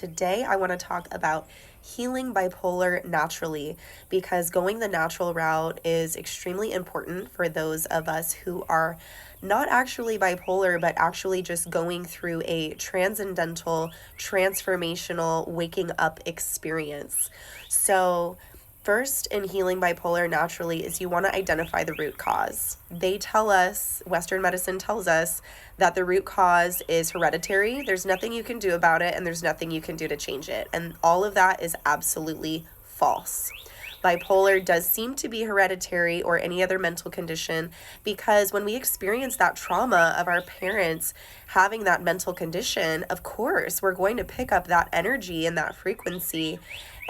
today I want to talk about healing bipolar naturally because going the natural route is extremely important for those of us who are not actually bipolar, but actually just going through a transcendental, transformational waking up experience. So, first, in healing bipolar naturally, is you want to identify the root cause. They tell us, Western medicine tells us, that the root cause is hereditary. There's nothing you can do about it, and there's nothing you can do to change it. And all of that is absolutely false. Bipolar does seem to be hereditary or any other mental condition because when we experience that trauma of our parents having that mental condition, of course, we're going to pick up that energy and that frequency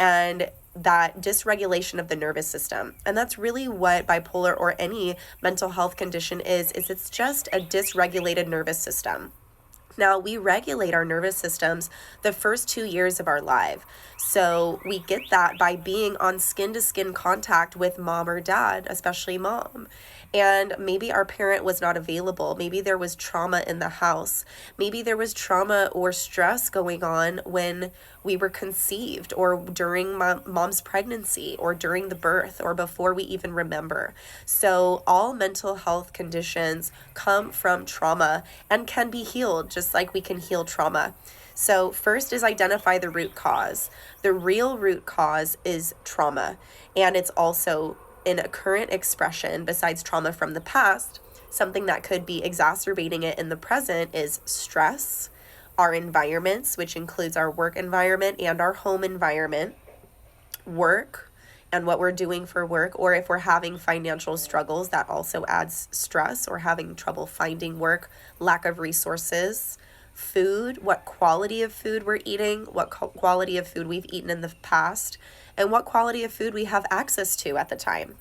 and that dysregulation of the nervous system. And that's really what bipolar or any mental health condition is it's just a dysregulated nervous system. Now, we regulate our nervous systems the first 2 years of our life. So we get that by being on skin-to-skin contact with mom or dad, especially mom. And maybe our parent was not available. Maybe there was trauma in the house. Maybe there was trauma or stress going on when we were conceived or during mom's pregnancy or during the birth or before we even remember. So all mental health conditions come from trauma and can be healed just like we can heal trauma. So first is identify the root cause. The real root cause is trauma, and it's also in a current expression besides trauma from the past. Something that could be exacerbating it in the present is stress, our environments, which includes our work environment and our home environment, work and what we're doing for work, or if we're having financial struggles, that also adds stress, or having trouble finding work, lack of resources, food, what quality of food we're eating, what quality of food we've eaten in the past, and what quality of food we have access to at the time.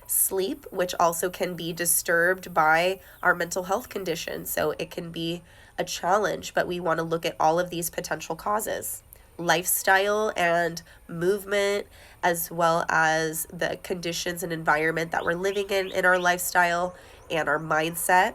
Sleep, which also can be disturbed by our mental health condition, so it can be a challenge, but we want to look at all of these potential causes. Lifestyle and movement, as well as the conditions and environment that we're living in our lifestyle, and our mindset.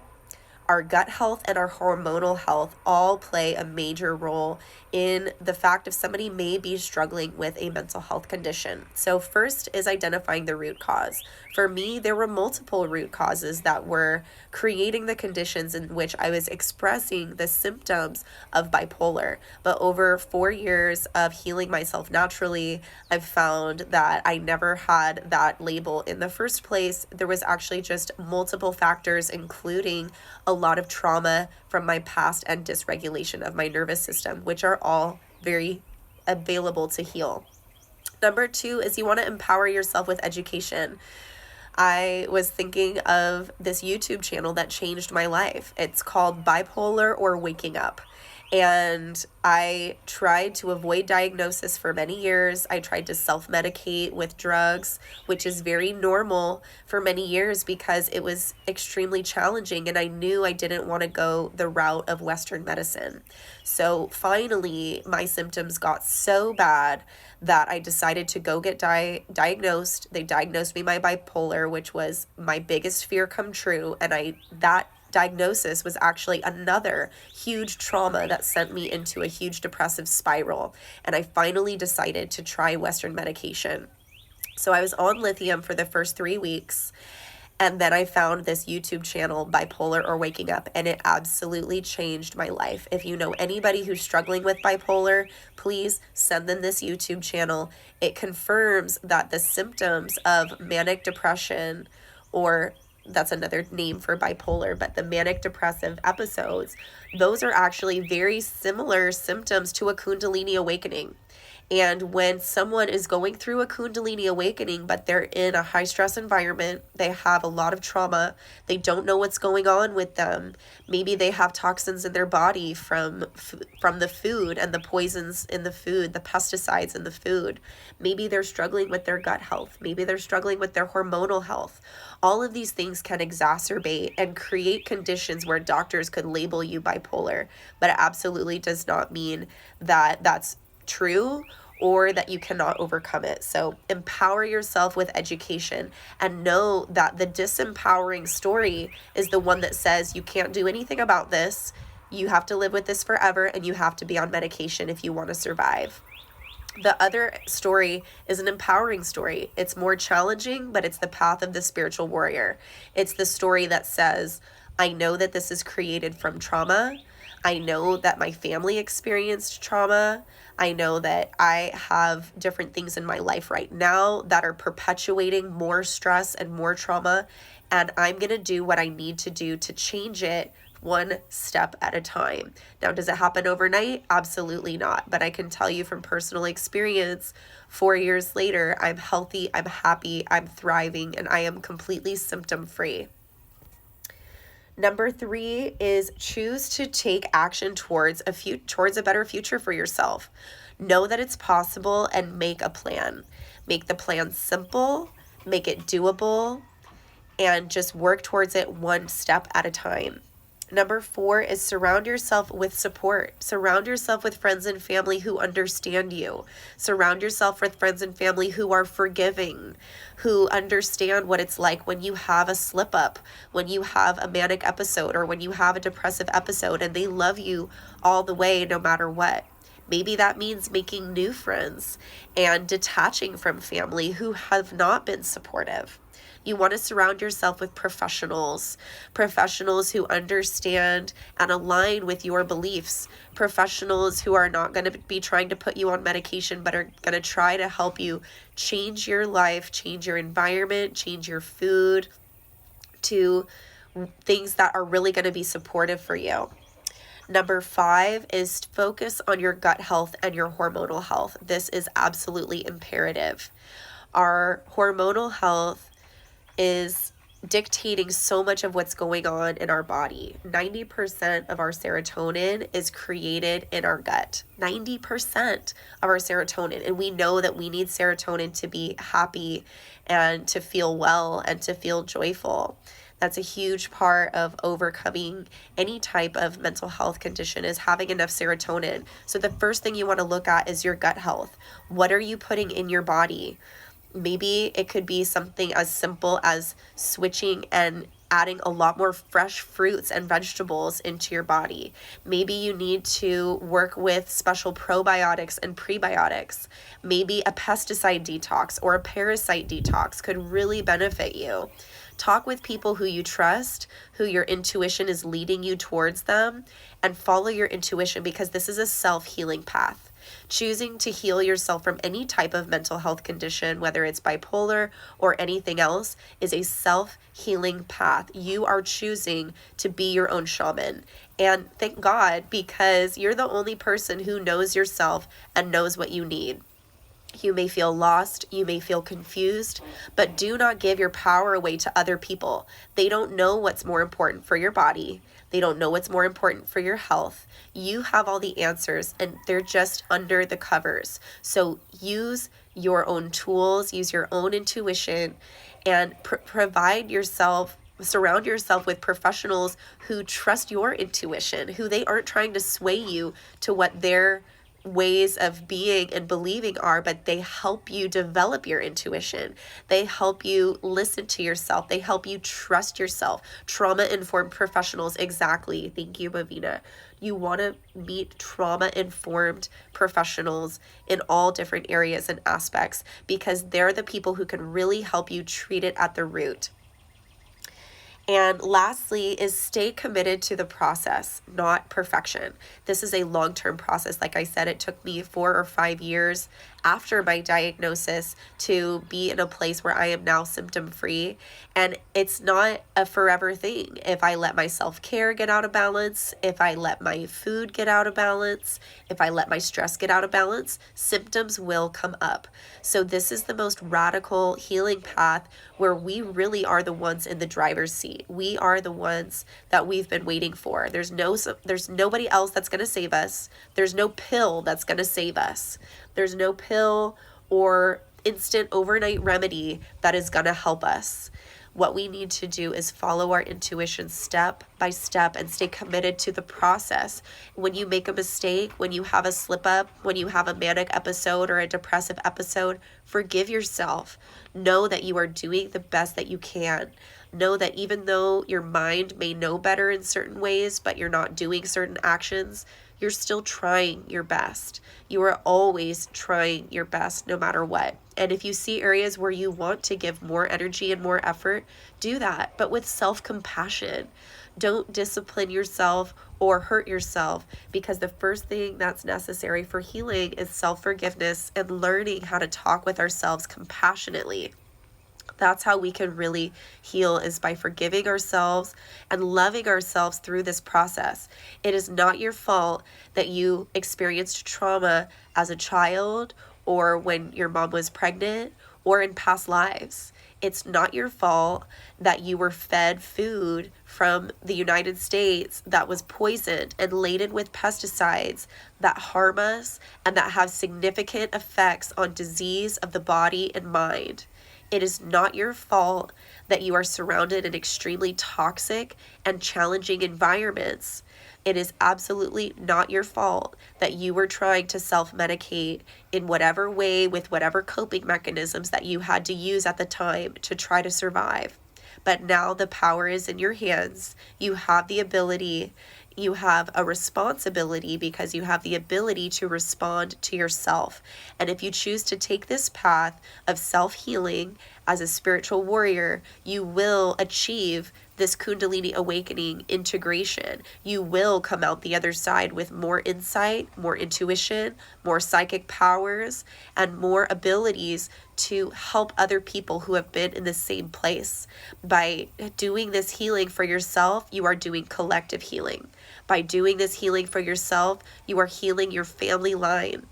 Our gut health and our hormonal health all play a major role in the fact if somebody may be struggling with a mental health condition. So first is identifying the root cause. For me, there were multiple root causes that were creating the conditions in which I was expressing the symptoms of bipolar. But over 4 years of healing myself naturally, I've found that I never had that label in the first place. There was actually just multiple factors, including a lot of trauma from my past and dysregulation of my nervous system, which are all very available to heal. Number 2 is you want to empower yourself with education. I was thinking of this YouTube channel that changed my life. It's called Bipolar or Waking Up. And I tried to avoid diagnosis for many years. I tried to self-medicate with drugs, which is very normal for many years because it was extremely challenging and I knew I didn't want to go the route of Western medicine. So finally, my symptoms got so bad that I decided to go get diagnosed. They diagnosed me my bipolar, which was my biggest fear come true. And that diagnosis was actually another huge trauma that sent me into a huge depressive spiral. And I finally decided to try Western medication. So I was on lithium for the first 3 weeks. And then I found this YouTube channel, Bipolar or Waking Up, and it absolutely changed my life. If you know anybody who's struggling with bipolar, please send them this YouTube channel. It confirms that the symptoms of manic depression, or that's another name for bipolar, but the manic depressive episodes, those are actually very similar symptoms to a Kundalini awakening. And when someone is going through a Kundalini awakening, but they're in a high stress environment, they have a lot of trauma, they don't know what's going on with them. Maybe they have toxins in their body from the food and the poisons in the food, the pesticides in the food. Maybe they're struggling with their gut health. Maybe they're struggling with their hormonal health. All of these things can exacerbate and create conditions where doctors could label you bipolar, but it absolutely does not mean that that's true or that you cannot overcome it. So empower yourself with education and know that the disempowering story is the one that says you can't do anything about this. You have to live with this forever, and you have to be on medication if you want to survive. The other story is an empowering story. It's more challenging, but it's the path of the spiritual warrior. It's the story that says, I know that this is created from trauma. I know that my family experienced trauma. I know that I have different things in my life right now that are perpetuating more stress and more trauma. And I'm going to do what I need to do to change it one step at a time. Now, does it happen overnight? Absolutely not. But I can tell you from personal experience, 4 years later, I'm healthy, I'm happy, I'm thriving, and I am completely symptom free. Number 3 is choose to take action towards a better future for yourself. Know that it's possible and make a plan. Make the plan simple, make it doable, and just work towards it one step at a time. Number 4 is surround yourself with support. Surround yourself with friends and family who understand you. Surround yourself with friends and family who are forgiving, who understand what it's like when you have a slip up, when you have a manic episode, or when you have a depressive episode, and they love you all the way no matter what. Maybe that means making new friends and detaching from family who have not been supportive. You want to surround yourself with professionals who understand and align with your beliefs, professionals who are not going to be trying to put you on medication, but are going to try to help you change your life, change your environment, change your food to things that are really going to be supportive for you. Number 5 is focus on your gut health and your hormonal health. This is absolutely imperative. Our hormonal health is dictating so much of what's going on in our body. 90% of our serotonin is created in our gut. 90% of our serotonin. And we know that we need serotonin to be happy and to feel well and to feel joyful. That's a huge part of overcoming any type of mental health condition, is having enough serotonin. So the first thing you want to look at is your gut health. What are you putting in your body? Maybe it could be something as simple as switching and adding a lot more fresh fruits and vegetables into your body. Maybe you need to work with special probiotics and prebiotics. Maybe a pesticide detox or a parasite detox could really benefit you. Talk with people who you trust, who your intuition is leading you towards them, and follow your intuition, because this is a self-healing path. Choosing to heal yourself from any type of mental health condition, whether it's bipolar or anything else, is a self-healing path. You are choosing to be your own shaman. And thank God, because you're the only person who knows yourself and knows what you need. You may feel lost, you may feel confused, but do not give your power away to other people. They don't know what's more important for your body. They don't know what's more important for your health. You have all the answers, and they're just under the covers. So use your own tools, use your own intuition, and surround yourself with professionals who trust your intuition, who they aren't trying to sway you to what their ways of being and believing are, but they help you develop your intuition. They help you listen to yourself. They help you trust yourself. Trauma-informed professionals, exactly. Thank you, Mavina. You want to meet trauma-informed professionals in all different areas and aspects, because they're the people who can really help you treat it at the root. And lastly is stay committed to the process, not perfection. This is a long-term process. Like I said, it took me 4 or 5 years after my diagnosis to be in a place where I am now symptom-free. And it's not a forever thing. If I let my self-care get out of balance, if I let my food get out of balance, if I let my stress get out of balance, symptoms will come up. So this is the most radical healing path where we really are the ones in the driver's seat. We are the ones that we've been waiting for. There's nobody else that's going to save us. There's no pill that's going to save us. There's no pill or instant overnight remedy that is going to help us. What we need to do is follow our intuition step by step and stay committed to the process. When you make a mistake, when you have a slip up, when you have a manic episode or a depressive episode, forgive yourself. Know that you are doing the best that you can. Know that even though your mind may know better in certain ways, but you're not doing certain actions, you're still trying your best. You are always trying your best no matter what. And if you see areas where you want to give more energy and more effort, do that, but with self-compassion. Don't discipline yourself or hurt yourself, because the first thing that's necessary for healing is self-forgiveness and learning how to talk with ourselves compassionately. That's how we can really heal, is by forgiving ourselves and loving ourselves through this process. It is not your fault that you experienced trauma as a child or when your mom was pregnant or in past lives. It's not your fault that you were fed food from the United States that was poisoned and laden with pesticides that harm us and that have significant effects on disease of the body and mind. It is not your fault that you are surrounded in extremely toxic and challenging environments. It is absolutely not your fault that you were trying to self-medicate in whatever way with whatever coping mechanisms that you had to use at the time to try to survive. But now the power is in your hands. You have the ability, you have a responsibility, because you have the ability to respond to yourself. And if you choose to take this path of self-healing as a spiritual warrior, you will achieve this Kundalini awakening integration. You will come out the other side with more insight, more intuition, more psychic powers, and more abilities to help other people who have been in the same place. By doing this healing for yourself, you are doing collective healing. By doing this healing for yourself, you are healing your family line.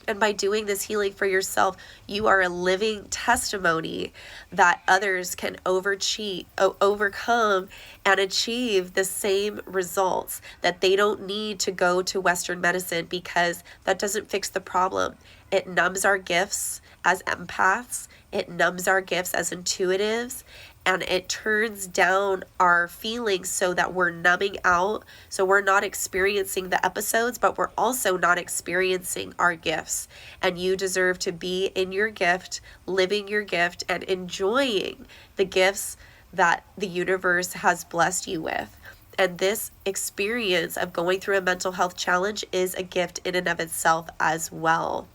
And by doing this healing for yourself, you are a living testimony that others can overcome and achieve the same results, that they don't need to go to Western medicine, because that doesn't fix the problem. It numbs our gifts as empaths. It numbs our gifts as intuitives, and it turns down our feelings so that we're numbing out. So we're not experiencing the episodes, but we're also not experiencing our gifts. And you deserve to be in your gift, living your gift, and enjoying the gifts that the universe has blessed you with. And this experience of going through a mental health challenge is a gift in and of itself as well.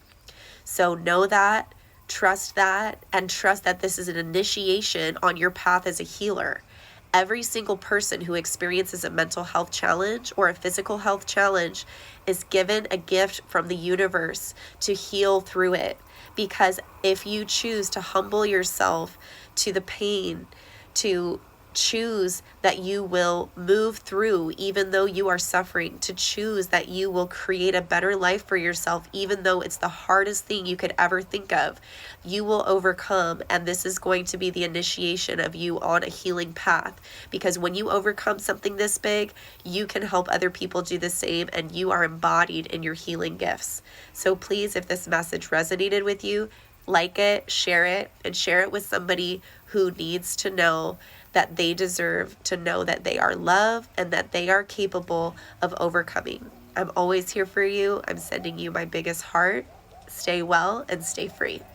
So know that. Trust that, and trust that this is an initiation on your path as a healer. Every single person who experiences a mental health challenge or a physical health challenge is given a gift from the universe to heal through it. Because if you choose to humble yourself to the pain, to choose that you will move through even though you are suffering, to choose that you will create a better life for yourself even though it's the hardest thing you could ever think of, you will overcome. And this is going to be the initiation of you on a healing path, because when you overcome something this big, you can help other people do the same, and you are embodied in your healing gifts. So please, if this message resonated with you, like it, and share it with somebody who needs to know that they deserve to know that they are loved and that they are capable of overcoming. I'm always here for you. I'm sending you my biggest heart. Stay well and stay free.